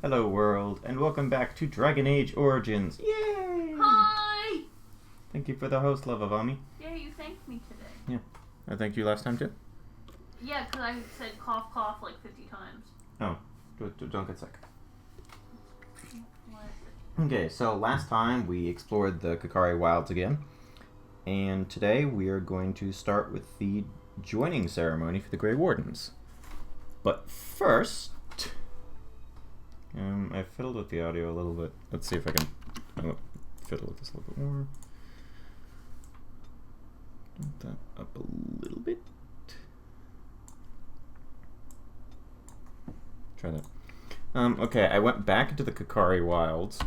Hello world, and welcome back to Dragon Age Origins. Yay! Hi! Thank you for the host, love of Ami. Yeah, you thanked me today. Yeah. I thanked you last time too? Yeah, because I said cough, cough like 50 times. Oh, don't get sick. What is it? Okay, so last time we explored the Kakari Wilds again, and today we are going to start with the joining ceremony for the Grey Wardens. But first, I fiddled with the audio a little bit. Let's see if I can fiddle with this a little bit more. Bump that up a little bit. Try that. Okay, I went back into the Kakari Wilds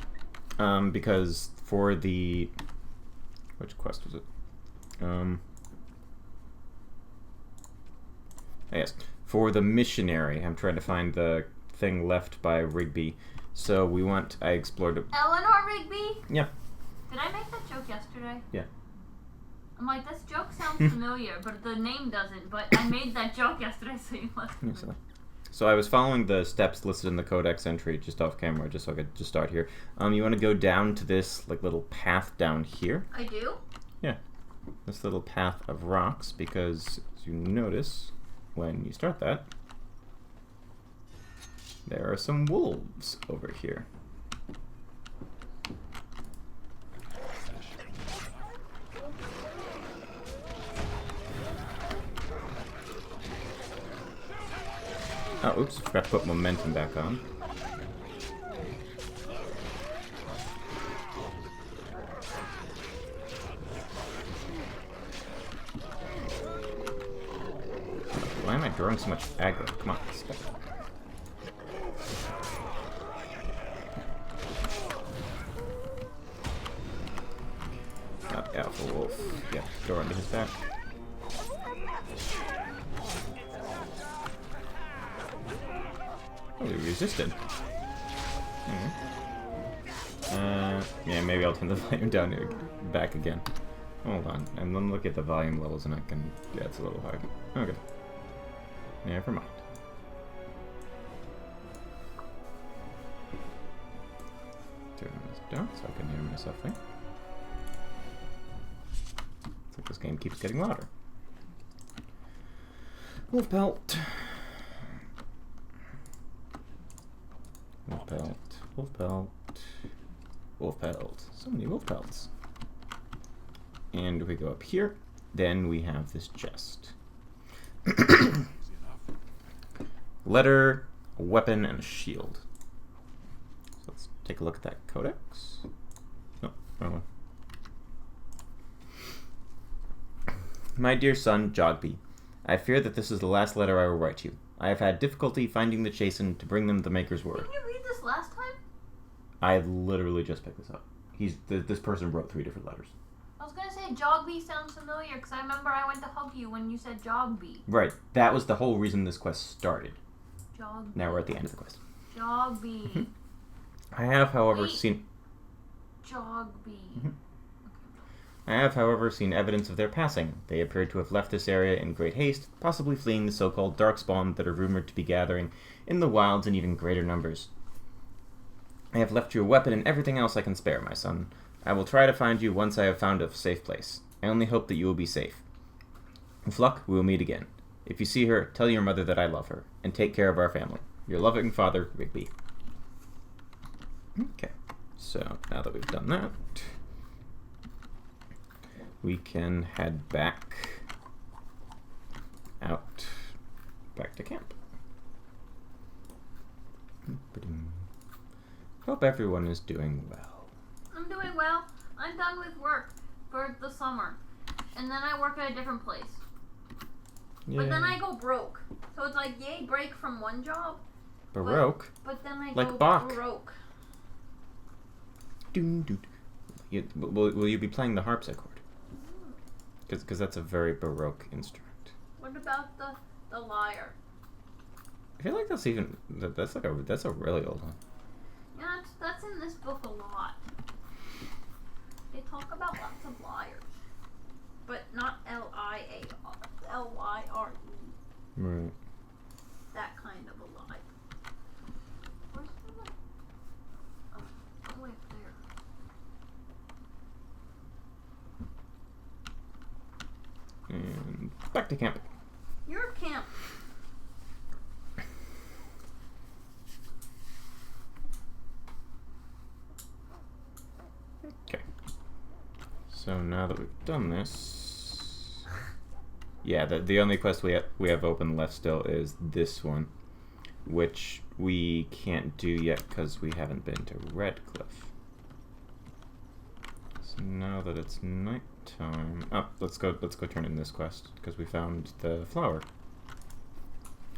because for the... Which quest was it? Yes. For the missionary, I'm trying to find the thing left by Rigby. So we went, I explored it. Eleanor Rigby? Yeah. Did I make that joke yesterday? Yeah. I'm like, this joke sounds familiar, but the name doesn't. But I made that joke yesterday, so you must have. So I was following the steps listed in the codex entry just off camera, just so I could just start here. You want to go down to this like little path down here. I do? Yeah. This little path of rocks, because as you notice when you start that, there are some wolves over here. Oh, oops, forgot to put momentum back on. Why am I drawing so much aggro? Come on, stop. Not Alpha Wolf. Yep, throw into his back. Oh, he resisted. Yeah, maybe I'll turn the volume down here, back again. Hold on, and then look at the volume levels and I can... Yeah, it's a little high. Okay. Never mind. Turn this down so I can hear myself think. Looks like this game keeps getting louder. Wolf pelt. Wolf pelt. Wolf pelt. Wolf pelt. So many wolf pelts. And if we go up here, then we have this chest. Letter, a weapon, and a shield. So let's take a look at that codex. No, wrong one. My dear son, Jogby, I fear that this is the last letter I will write you. I have had difficulty finding the chastened to bring them the Maker's word. Didn't you read this last time? I literally just picked this up. This person wrote 3 different letters. I was gonna say Jogby sounds familiar, because I remember I went to hug you when you said Jogby. Right. That was the whole reason this quest started. Jogby. Now we're at the end of the quest. Jogby. I have, however, Wait. seen... Jogby. I have, however, seen evidence of their passing. They appear to have left this area in great haste, possibly fleeing the so-called darkspawn that are rumored to be gathering in the wilds in even greater numbers. I have left you a weapon and everything else I can spare, my son. I will try to find you once I have found a safe place. I only hope that you will be safe. With luck, we will meet again. If you see her, tell your mother that I love her, and take care of our family. Your loving father, Rigby. Okay, so now that we've done that, we can head back out, back to camp. Hope everyone is doing well. I'm doing well. I'm done with work for the summer. And then I work at a different place. Yay. But then I go broke. So it's like, yay, break from one job. Baroque? But then I Like go Bach. broke. Will you be playing the harpsichord? Because that's a very Baroque instrument. What about the lyre? I feel like that's a really old one. Yeah, that's in this book a lot. They talk about lots of lyres. But not L-I-A-R. L-Y-R-E. Right. That kind of a lie. Where's the Back to camp. You're camp. Okay. So now that we've done this, yeah, the only quest we have open left still is this one, which we can't do yet because we haven't been to Redcliffe. So now that it's nighttime, let's go turn in this quest because we found the flower.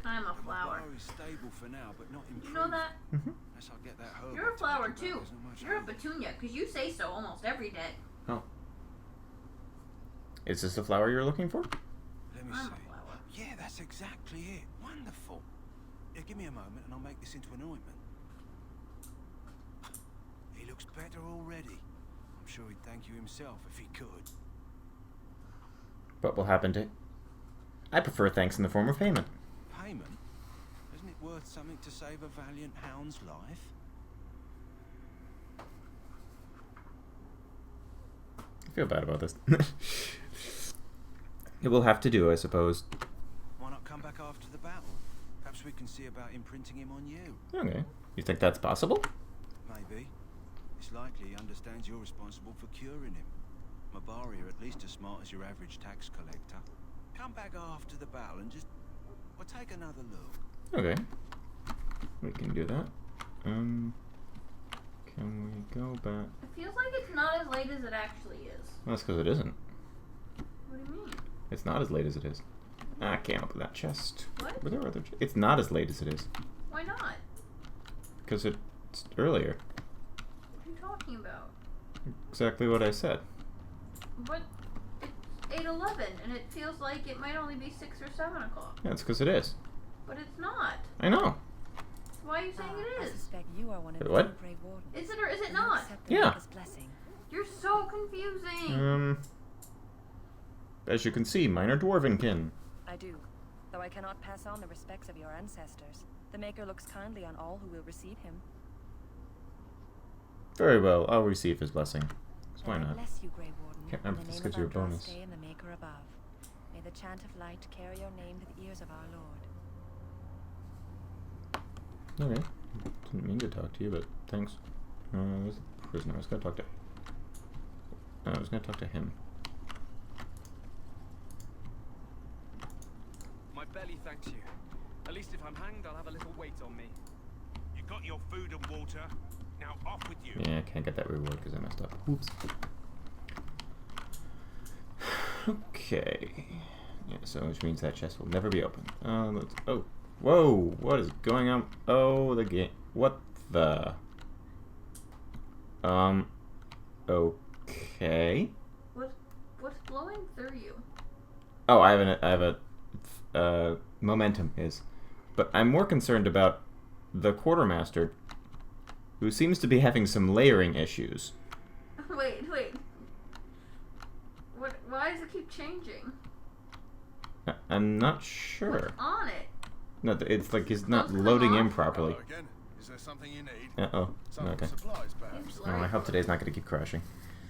I'm a flower. Stable for now, but not You know that? Mm-hmm. Unless I get that herb You're a I flower talked about, too. there's not much You're a hope. petunia because you say so almost every day. Oh. Is this the flower you're looking for? Let me I'm a see. flower. Yeah, that's exactly it. Wonderful. Yeah, give me a moment and I'll make this into an ointment. He looks better already. I'm sure he'd thank you himself if he could. What will happen to... I prefer thanks in the form of payment. Payment? Isn't it worth something to save a valiant hound's life? I feel bad about this. It will have to do, I suppose. Why not come back after the battle? Perhaps we can see about imprinting him on you. Okay. You think that's possible? Maybe. It's likely he understands you're responsible for curing him. Mabari are at least as smart as your average tax collector. Come back after the battle and just... well, take another look. Okay. We can do that. Can we go back? It feels like it's not as late as it actually is. Well, that's because it isn't. What do you mean? It's not as late as it is. I can't open that chest. What? Were there other it's not as late as it is. Why not? Because it's earlier. What are you talking about? Exactly what I said. But it's 8:11 and it feels like it might only be 6 or 7 o'clock. Yeah, it's because it is. But it's not. I know. Why are you saying it I is? suspect you are one of Wait, the what? true brave wardens. Is it or is it You not? accept the Yeah. Maker's blessing. You're so confusing. As you can see, mine are dwarvenkin. I do, though I cannot pass on the respects of your ancestors. The Maker looks kindly on all who will receive him. Very well, I'll receive his blessing. So why May I not? bless you, Grey Warden, Can't remember in if this the name gives you a of our bonus. Day and the Maker above. May the chant of light carry your name to the ears of our Lord. Okay. Didn't mean to talk to you, but thanks. There's the prisoner. I was gonna talk to... I was gonna talk to him. My belly thanks you. At least if I'm hanged, I'll have a little weight on me. You got your food and water. Now off with you. Yeah, I can't get that reward because I messed up. Oops. Okay. Yeah, so which means that chest will never be open. Let's... Oh. Whoa! What is going on? Oh, the game. What the... Okay. What's blowing through you? Oh, I have a momentum is, but I'm more concerned about the quartermaster, who seems to be having some layering issues. Wait. What? Why does it keep changing? I'm not sure. What's on it? No, it's like he's not Supposed to loading come in off? properly. Hello again. Is there something you need? Oh, Some okay. supplies, perhaps. Seems Oh, I like- hope today's not going to keep crashing.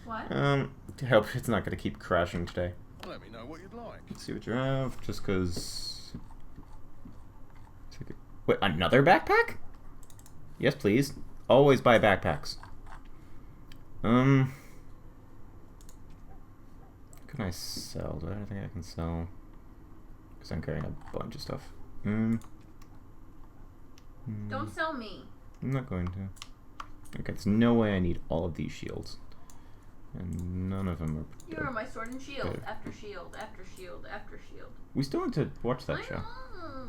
What? To help it's not going to keep crashing today. Let me know what you'd like. Let's see what you have, just because... Wait, another backpack? Yes, please. Always buy backpacks. What can I sell? Do I have anything I can sell? Because I'm carrying a bunch of stuff. Don't sell me. I'm not going to. Okay, there's no way I need all of these shields. And none of them are... You are my sword and shield Better. after shield after shield after shield. We still need to watch that I show. know.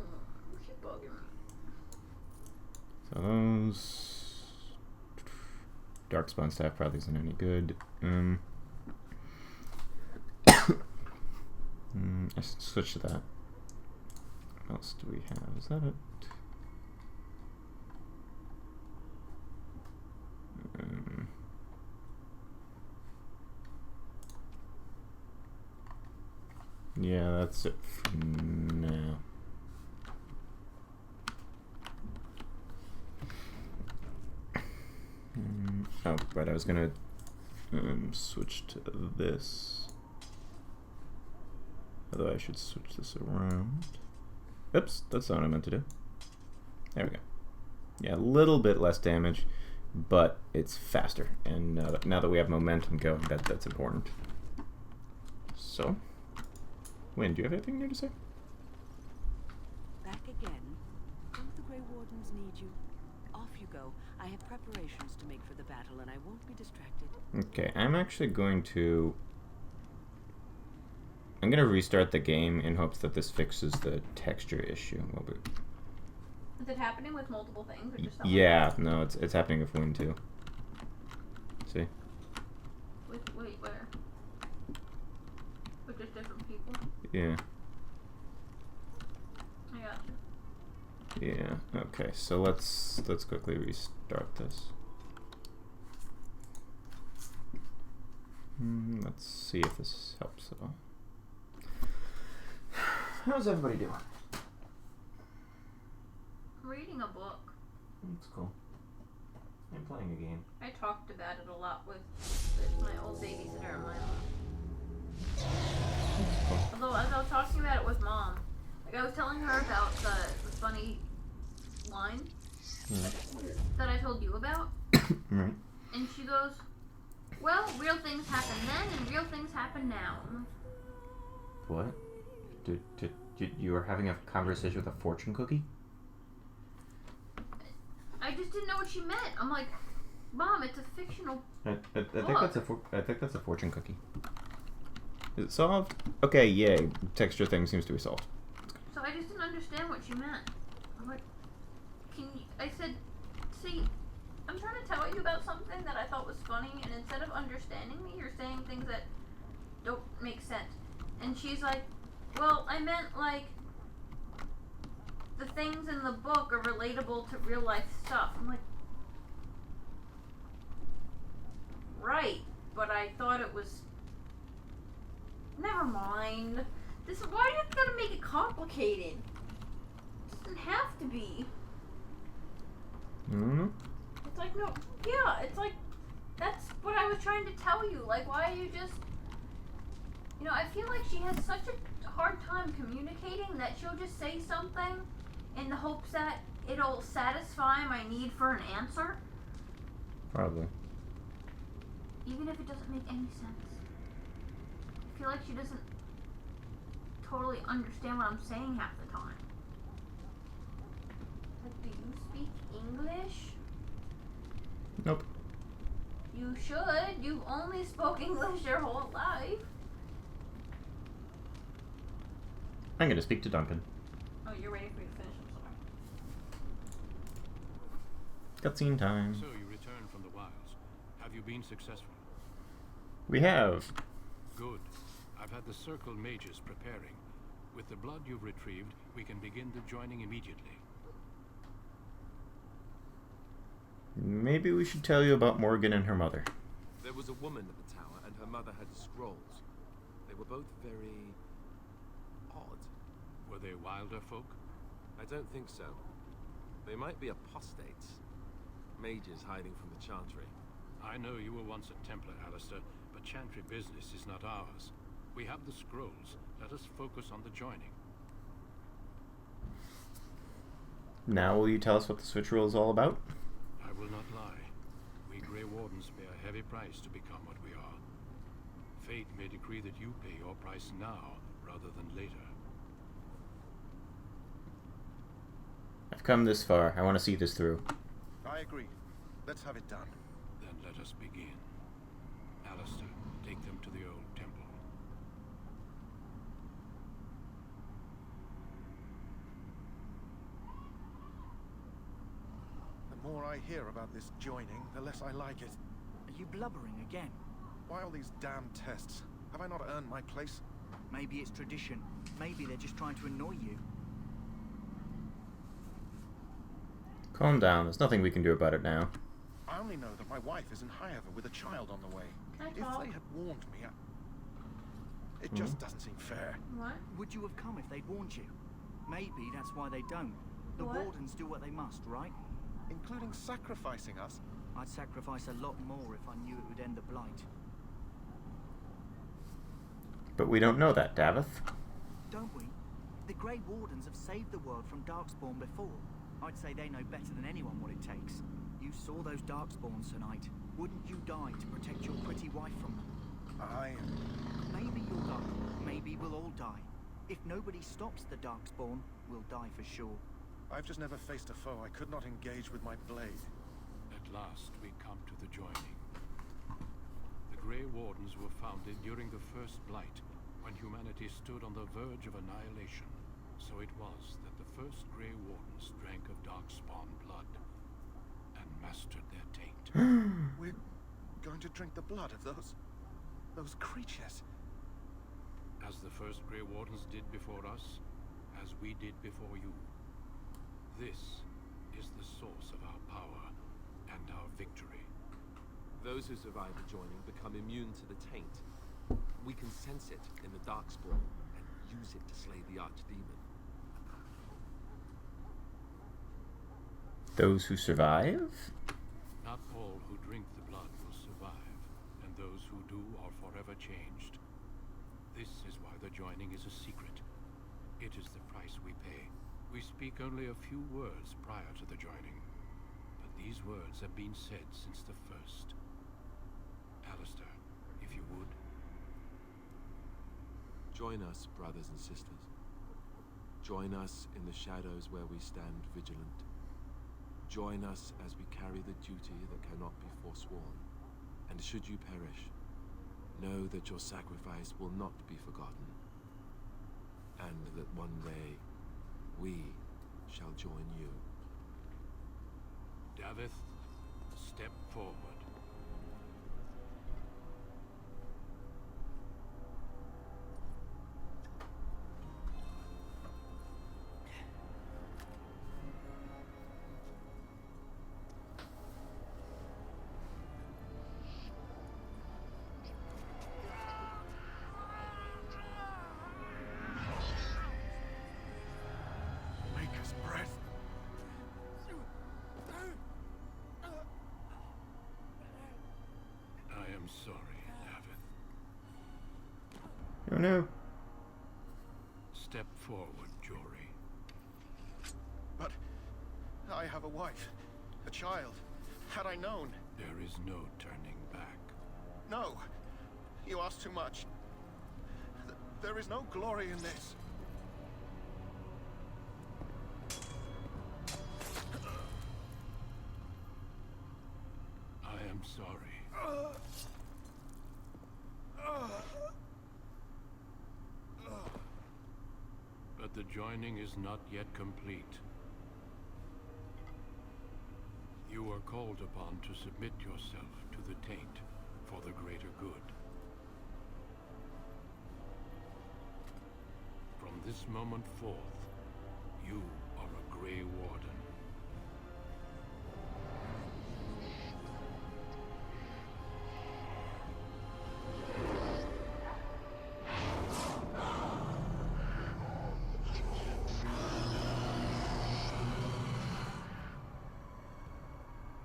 You keep bugging me. So those... Darkspawn staff probably isn't any good. I should switch to that. What else do we have? Is that it? Yeah, that's it for now. Oh, right, I was gonna switch to this. Although I should switch this around. Oops, that's not what I meant to do. There we go. Yeah, a little bit less damage, but it's faster. And now that we have momentum going, that's important. So, Wynn, do you have anything new to say? Back again? Don't the Grey Wardens need you? Off you go. I have preparations to make for the battle, and I won't be distracted. Okay, I'm actually going to... I'm going to restart the game in hopes that this fixes the texture issue. Is it happening with multiple things? Or just Yeah, no, it's happening with Wynn too. See? Wait, where? With just different people? Yeah. I got you. Yeah, okay, so let's quickly restart this. Let's see if this helps at all. How's everybody doing? I'm reading a book. That's cool. I'm playing a game. I talked about it a lot with my old babysitter and my mom. That's cool. Although as I was talking about it with mom, like I was telling her about the funny line that I told you about. Right. And she goes, well, real things happen then and real things happen now. What? You were having a conversation with a fortune cookie? I just didn't know what she meant. I'm like, Mom, it's a fictional I think book. that's a fortune cookie. Is it solved? Okay, yay. Texture thing seems to be solved. So I just didn't understand what she meant. I'm like, I said, see, I'm trying to tell you about something that I thought was funny, and instead of understanding me, you're saying things that don't make sense. And she's like, well, I meant like the things in the book are relatable to real life stuff. I'm like, right, but I thought it was. Never mind. Why do you gotta make it complicated? It doesn't have to be. Mm-hmm. It's like, no, yeah, it's like, that's what I was trying to tell you. Like, why are you just, I feel like she has such a hard time communicating that she'll just say something in the hopes that it'll satisfy my need for an answer. Probably. Even if it doesn't make any sense. I feel like she doesn't totally understand what I'm saying half the time. Like, do you speak English? Nope. You should. You've only spoke English your whole life. I'm gonna speak to Duncan. Oh, you're waiting for me to finish. I'm sorry. Cutscene time. So you returned from the wilds. Have you been successful? We have. Good. I've had the Circle mages preparing. With the blood you've retrieved, we can begin the joining immediately. Maybe we should tell you about Morgan and her mother. There was a woman at the tower, and her mother had scrolls. They were both very odd. Were they wilder folk? I don't think so. They might be apostates. Mages hiding from the Chantry. I know you were once a Templar, Alistair, but Chantry business is not ours. We have the scrolls. Let us focus on the joining. Now will you tell us what the switch rule is all about? I will not lie. We Grey Wardens pay a heavy price to become what we are. Fate may decree that you pay your price now, rather than later. I've come this far. I want to see this through. I agree. Let's have it done. Then let us begin. Alistair, take them to the old temple. The more I hear about this joining, the less I like it. Are you blubbering again? Why all these damn tests? Have I not earned my place? Maybe it's tradition. Maybe they're just trying to annoy you. Calm down. There's nothing we can do about it now. I only know that my wife is in Highover with a child on the way. Can I If talk? they had warned me, it just doesn't seem fair. What? Would you have come if they'd warned you? Maybe that's why they don't. The What? Wardens do what they must, right? Including sacrificing us. I'd sacrifice a lot more if I knew it would end the Blight. But we don't know that, Davith. don't we? The Grey Wardens have saved the world from Darkspawn before. I'd say they know better than anyone what it takes. You saw those Darkspawns tonight. Wouldn't you die to protect your pretty wife from them? Maybe you'll die. Maybe we'll all die. If nobody stops the Darkspawn, we'll die for sure. I've just never faced a foe I could not engage with my blade. At last, we come to the joining. The Grey Wardens were founded during the First Blight, when humanity stood on the verge of annihilation. So it was that the first Grey Wardens drank of Darkspawn blood and mastered their taint. We're going to drink the blood of those creatures. As the first Grey Wardens did before us, as we did before you. This is the source of our power and our victory. Those who survive the joining become immune to the taint. We can sense it in the Darkspawn and use it to slay the Archdemon. Those who survive? Not all who drink the blood will survive, and those who do are forever changed. This is why the joining is a secret. It is the price we pay. We speak only a few words prior to the joining, but these words have been said since the first. Alistair, if you would. Join us, brothers and sisters. Join us in the shadows where we stand vigilant. Join us as we carry the duty that cannot be forsworn. And should you perish, know that your sacrifice will not be forgotten. And that one day, we shall join you. Davith, step forward. Maker's breath. I am sorry, Davith. Oh no. Step forward, Jory. But I have a wife, a child. Had I known. There is no turning back. No, you ask too much. There is no glory in this. I am sorry. But the joining is not yet complete. You are called upon to submit yourself to the taint for the greater good. From this moment forth, you are a Grey Warden.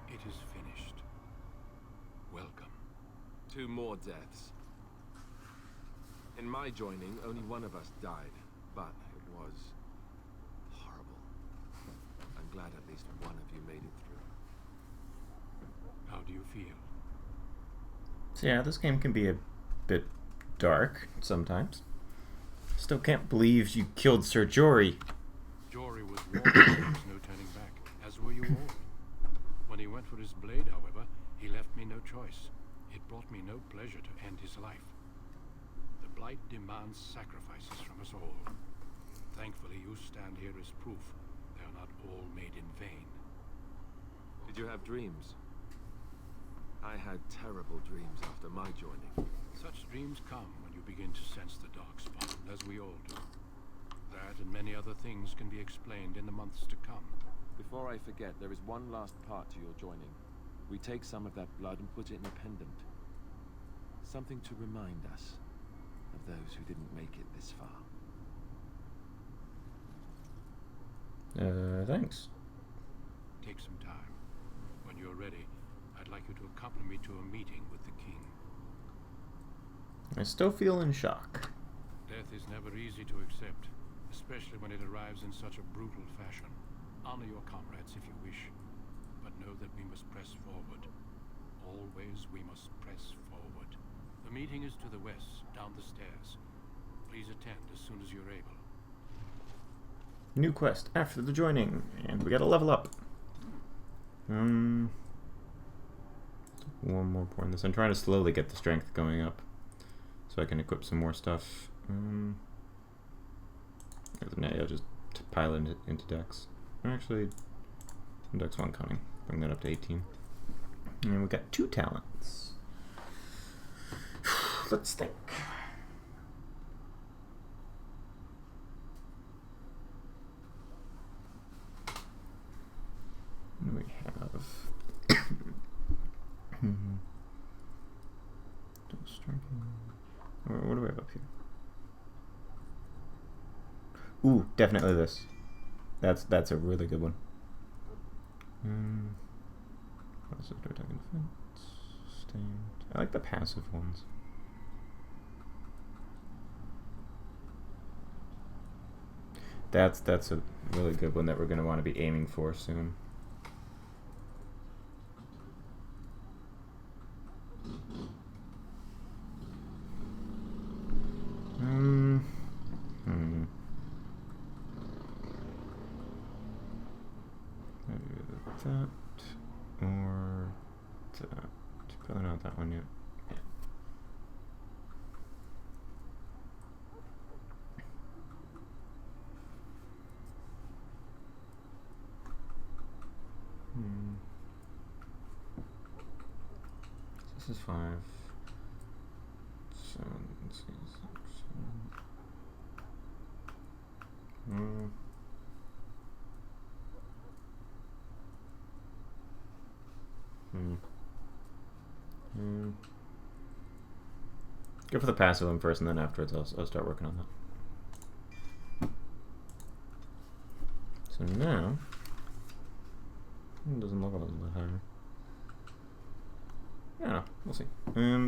It is finished. Welcome. 2 more deaths. In my joining, only one of us died, but it was horrible. I'm glad at least one of you made it through. How do you feel? So yeah, this game can be a bit dark sometimes. Still can't believe you killed Sir Jory. Jory was warned there was no turning back, as were you all. When he went for his blade, however, he left me no choice. It brought me no pleasure to end his life. The Blight demands sacrifices from us all. Thankfully, you stand here as proof they are not all made in vain. Did you have dreams? I had terrible dreams after my joining. Such dreams come when you begin to sense the Darkspawn, as we all do. That and many other things can be explained in the months to come. Before I forget, there is one last part to your joining. We take some of that blood and put it in a pendant. Something to remind us of those who didn't make it this far. Thanks. Take some time. When you're ready, I'd like you to accompany me to a meeting with the king. I still feel in shock. Death is never easy to accept, especially when it arrives in such a brutal fashion. Honor your comrades if you wish, but know that we must press forward. Always we must press forward. The meeting is to the west, down the stairs. Please attend as soon as you're able. New quest after the joining, and we gotta level up. One more point in this. I'm trying to slowly get the strength going up, so I can equip some more stuff. Yeah, just pile it into Dex. Actually, Dex 1 coming. Bring that up to 18. And we've got 2 talents. Let's think. What do we have? What do we have up here? Ooh, definitely this. That's a really good one. What is it? Do attack and defense? Sustained. I like the passive ones. That's a really good one that we're gonna want to be aiming for soon. That or that. Probably not that one yet. Yeah. This is 5. 7, 6, 7. Go for the passive one first, and then afterwards I'll start working on that. So now, it doesn't look a little bit higher. I don't know, we'll see.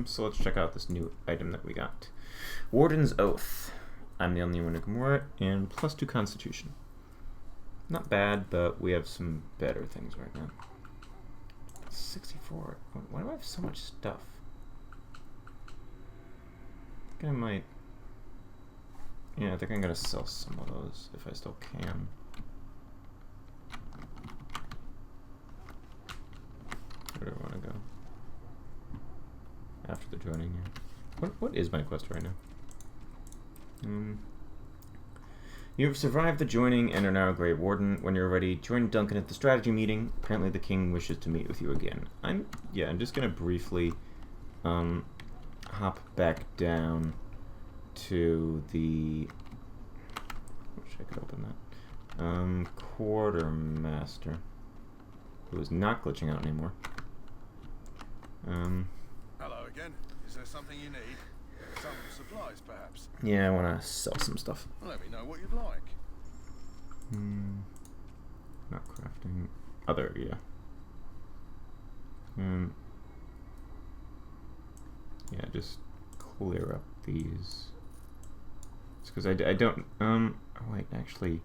So let's check out this new item that we got. Warden's Oath. I'm the only one who can wear it, and +2 Constitution. Not bad, but we have some better things right now. 64. Why do I have so much stuff? I think I might... Yeah, I think I'm gonna sell some of those if I still can. Where do I want to go? After the joining here. What is my quest right now? You have survived the joining and are now a Grey Warden. When you're ready, join Duncan at the strategy meeting. Apparently the king wishes to meet with you again. I'm just gonna briefly hop back down to the... I wish I could open that. Quartermaster, who is not glitching out anymore. Hello again. Is there something you need? Some supplies, perhaps? Yeah, I want to sell some stuff. Well, let me know what you'd like. Not crafting. Other, yeah. Yeah, just clear up these. It's because I don't, oh wait, actually,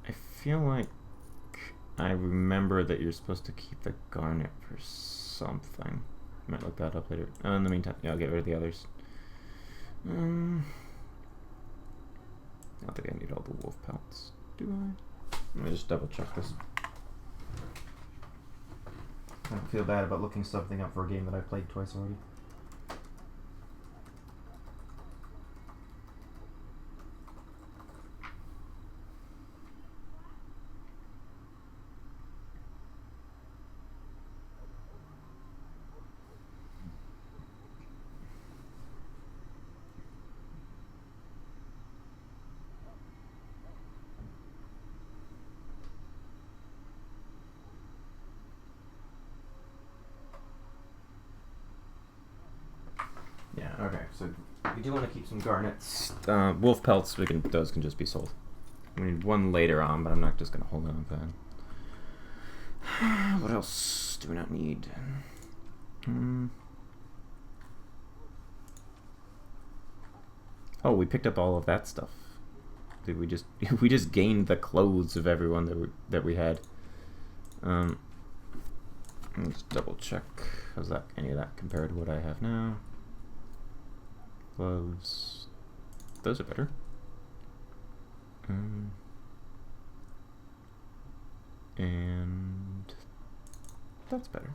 I feel like I remember that you're supposed to keep the garnet for something. I might look that up later. In the meantime, yeah, I'll get rid of the others. I don't think I need all the wolf pelts, do I? Let me just double check this. I don't feel bad about looking something up for a game that I've played twice already. Yeah, okay, so we do want to keep some garnets. Wolf pelts, those can just be sold. We need one later on, but I'm not just going to hold on to that. What else do we not need? Oh, we picked up all of that stuff. Did we just we just gained the clothes of everyone that we had. Let's double check. How's that? Any of that compared to what I have now? Gloves. Those are better. And that's better.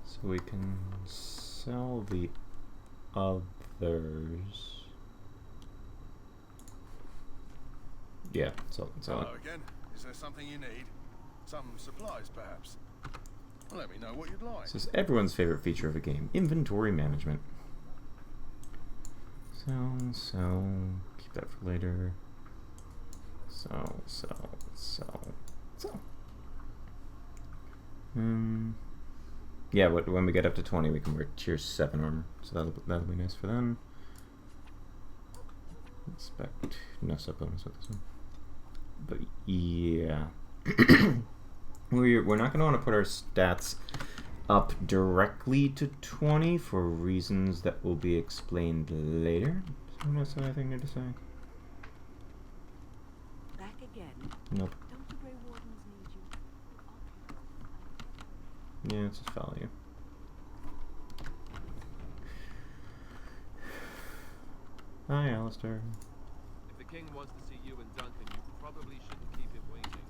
So we can sell the others. Yeah, sell it. Hello again. Is there something you need? Some supplies, perhaps? Well, let me know what you'd like. This is everyone's favorite feature of a game: inventory management. Sell. Keep that for later. Sell. Yeah, when we get up to 20, we can wear tier 7 armor, so that'll be nice for them. Expect no sub bonus with this one, but yeah, we're not going to want to put our stats up directly to 20 for reasons that will be explained later. Someone else have anything new to say? Back again. Nope. Don't the Grey Wardens need you? Yeah, let's just follow you. Hi, Alistair. If the king wants to see you and Duncan, you probably shouldn't keep him waiting.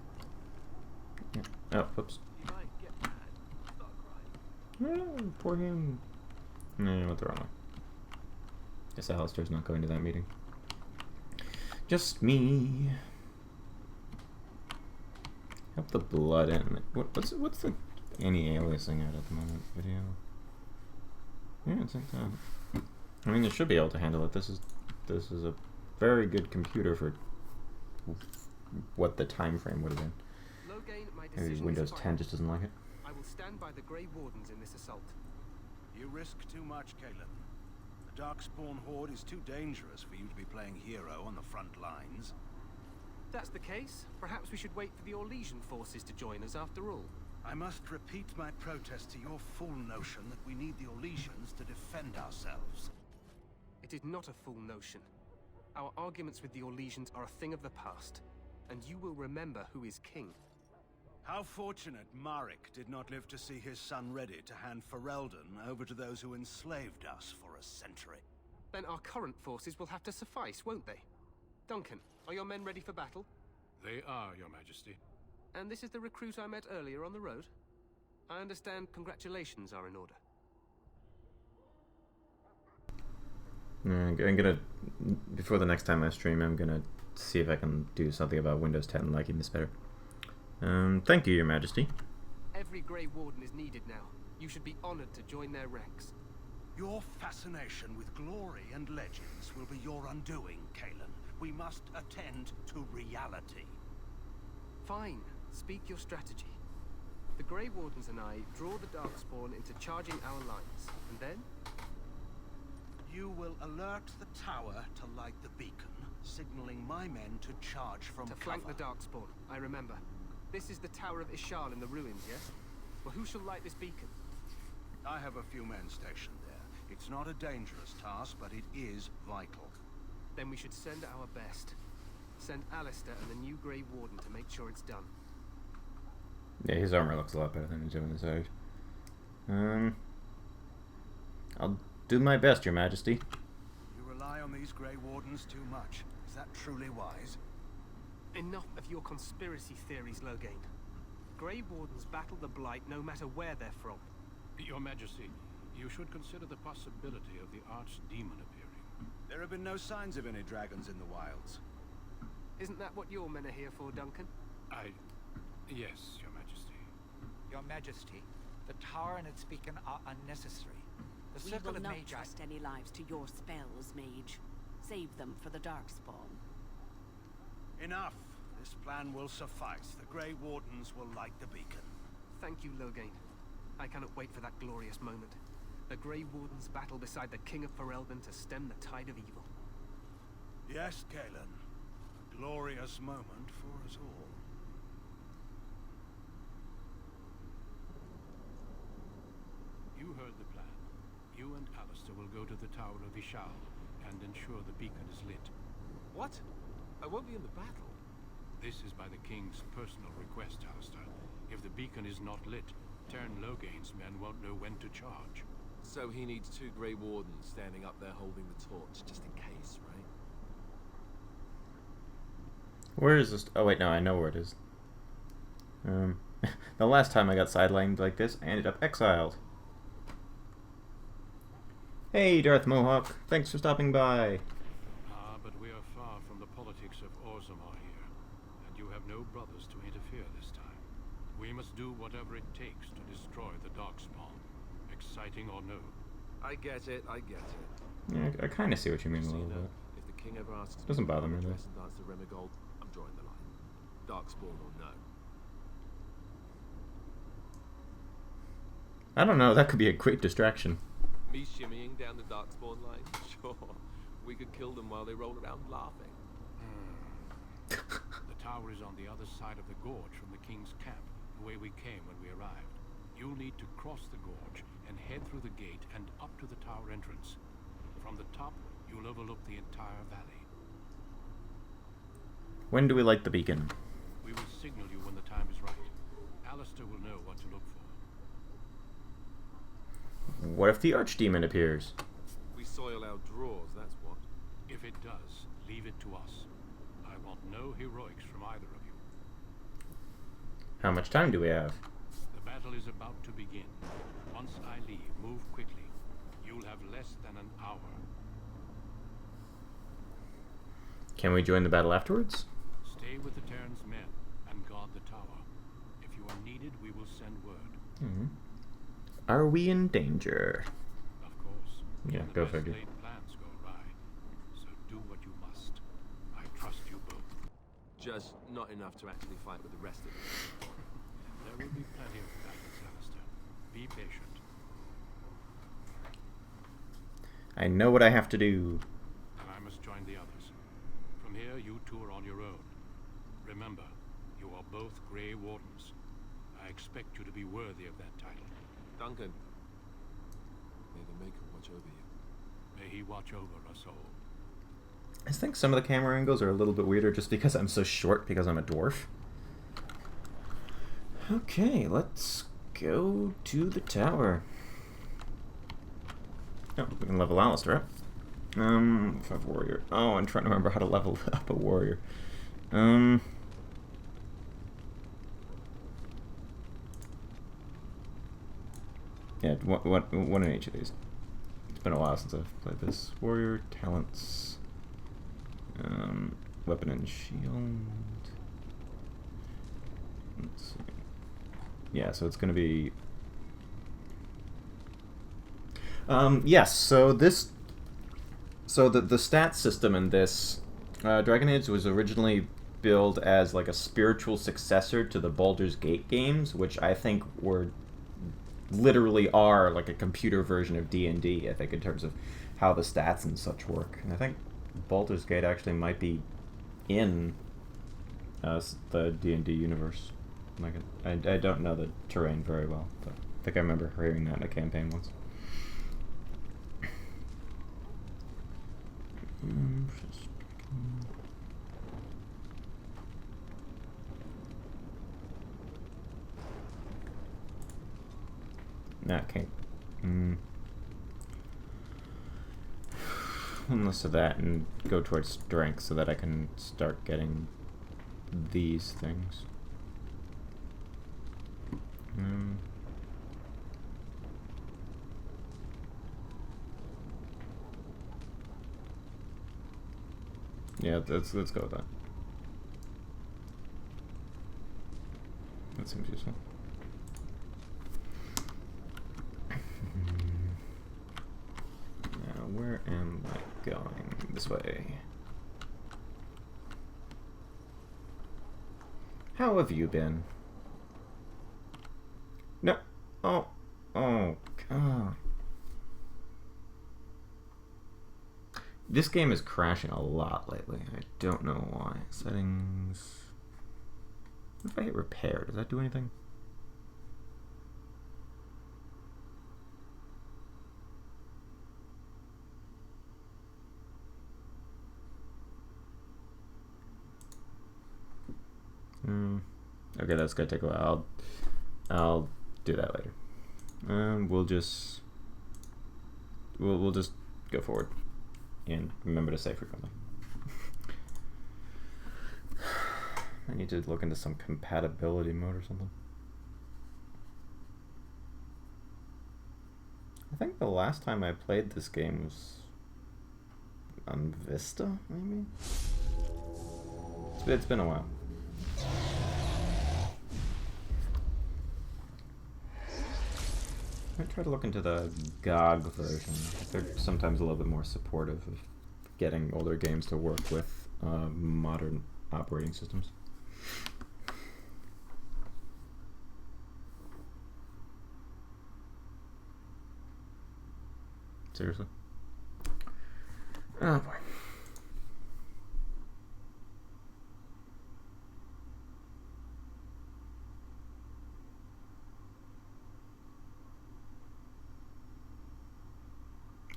Yeah. Oh, whoops. He might get mad, start crying. Oh, poor him. No, I went the wrong way. Guess Alistair's not going to that meeting. Just me. Help the blood in. What's the anti-aliasing at the moment? Video. Yeah, it's like that. I mean, they should be able to handle it. This is a very good computer for what the time frame would have been. Loghain, my Maybe decision Windows is 10 final. just doesn't like it. I will stand by the Grey Wardens in this assault. You risk too much, Caleb. The Darkspawn Horde is too dangerous for you to be playing hero on the front lines. If that's the case, perhaps we should wait for the Orlesian forces to join us after all. I must repeat my protest to your fool notion that we need the Orlesians to defend ourselves. It is not a full notion. Our arguments with the Orlesians are a thing of the past, and you will remember who is king. How fortunate Marek did not live to see his son ready to hand Ferelden over to those who enslaved us for a century. Then our current forces will have to suffice, won't they? Duncan, are your men ready for battle? They are, Your Majesty. And this is the recruit I met earlier on the road? I understand congratulations are in order. I'm gonna, before the next time I stream, I'm gonna see if I can do something about Windows 10 liking this better. Thank you, Your Majesty. Every Grey Warden is needed now. You should be honored to join their ranks. Your fascination with glory and legends will be your undoing, Kalen. We must attend to reality. Fine. Speak your strategy. The Grey Wardens and I draw the Darkspawn into charging our lines, and then? You will alert the tower to light the beacon, signaling my men to charge from To cover. flank the Darkspawn, I remember. This is the Tower of Ishal in the ruins, yes? Well, who shall light this beacon? I have a few men stationed there. It's not a dangerous task, but it is vital. Then we should send our best. Send Alistair and the new Grey Warden to make sure it's done. Yeah, his armor looks a lot better than his own side. I'll do my best, Your Majesty. You rely on these Grey Wardens too much. Is that truly wise? Enough of your conspiracy theories, Loghain. Grey Wardens battle the Blight no matter where they're from. Your Majesty, you should consider the possibility of the Archdemon appearing. There have been no signs of any dragons in the wilds. Isn't that what your men are here for, Duncan? Yes, Your Majesty. Your Majesty, the tower and its beacon are unnecessary. The We circle will of not Magi... trust any lives to your spells, mage. Save them for the Darkspawn. Enough. This plan will suffice. The Grey Wardens will light the beacon. Thank you, Loghain. I cannot wait for that glorious moment. The Grey Wardens battle beside the King of Ferelden to stem the tide of evil. Yes, Galen. A glorious moment for us all. You heard the plan. You and Alistair will go to the Tower of Ishal and ensure the beacon is lit. What? I won't be in the battle. This is by the king's personal request, Alistair. If the beacon is not lit, Tern Logain's men won't know when to charge. So he needs 2 Grey Wardens standing up there holding the torch, just in case, right? Where is this? Oh wait, no, I know where it is. The last time I got sidelined like this, I ended up exiled. Hey, Darth Mohawk. Thanks for stopping by. But we are far from the politics of Orzammar here, and you have no brothers to interfere this time. We must do whatever it takes to destroy the Darkspawn, exciting or no. I get it, I get it. Yeah, I kind of see what you mean a little bit. If the king ever asks Doesn't bother me, though. dress and dance to Remigold, I'm drawing the line. Darkspawn or no. I don't know, that could be a great distraction. Me shimmying down the Darkspawn line? Sure. We could kill them while they roll around laughing. The tower is on the other side of the gorge from the king's camp, the way we came when we arrived. You'll need to cross the gorge and head through the gate and up to the tower entrance. From the top, you'll overlook the entire valley. When do we light the beacon? We will signal you when the time is right. Alistair will know what to look for. What if the Archdemon appears? We soil our drawers, that's what. If it does, leave it to us. I want no heroics from either of you. How much time do we have? The battle is about to begin. Once I leave, move quickly. You'll have less than an hour. Can we join the battle afterwards? Stay with the Terran's men and guard the tower. If you are needed, we will send word. Mm-hmm. Are we in danger? Of course. Yeah, The go best figure. laid plans go awry. So do what you must. I trust you both. Just not enough to actually fight with the rest of them. There will be plenty of battles, Alistair. Be patient. I know what I have to do. And I must join the others. From here, you two are on your own. Remember, you are both Grey Wardens. I expect you to be worthy of that title. Duncan, may the Maker watch over you. May he watch over us all. I think some of the camera angles are a little bit weirder just because I'm so short because I'm a dwarf. Okay, let's go to the tower. Oh, we can level Alistair up. 5 warrior. Oh, I'm trying to remember how to level up a warrior. Yeah, one in each of these. It's been a while since I've played this. Warrior, talents, weapon and shield. Let's see. Yeah, so it's going to be... yes, so this... So the stat system in this, Dragon Age was originally billed as like a spiritual successor to the Baldur's Gate games, which I think literally are like a computer version of D&D, I think, in terms of how the stats and such work. And I think Baldur's Gate actually might be in the D&D universe. Like, I don't know the terrain very well, but I think I remember hearing that in a campaign once. Nah, can't. Less of that and go towards strength so that I can start getting these things. Yeah, let's go with that. That seems useful. Now, where am I going? This way. How have you been? No. Oh, God. This game is crashing a lot lately. I don't know why. Settings. What if I hit repair? Does that do anything? Okay, that's gonna take a while. I'll do that later. We'll just go forward and remember to save frequently. I need to look into some compatibility mode or something. I think the last time I played this game was on Vista, maybe? It's been a while. I try to look into the GOG version. They're sometimes a little bit more supportive of getting older games to work with modern operating systems. Seriously? Oh boy.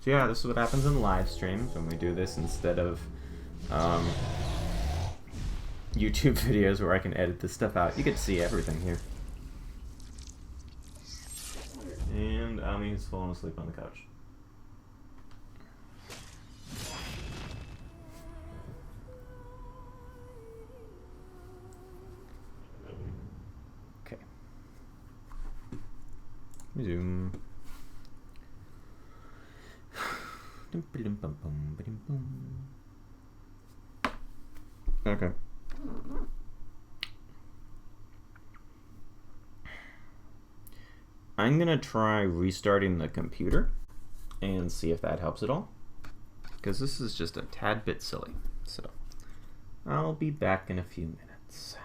So yeah, this is what happens in live streams when we do this instead of YouTube videos where I can edit this stuff out. You get to see everything here. And Ami's fallen asleep on the couch. Okay. Resume. Okay. I'm gonna try restarting the computer and see if that helps at all, because this is just a tad bit silly. So I'll be back in a few minutes.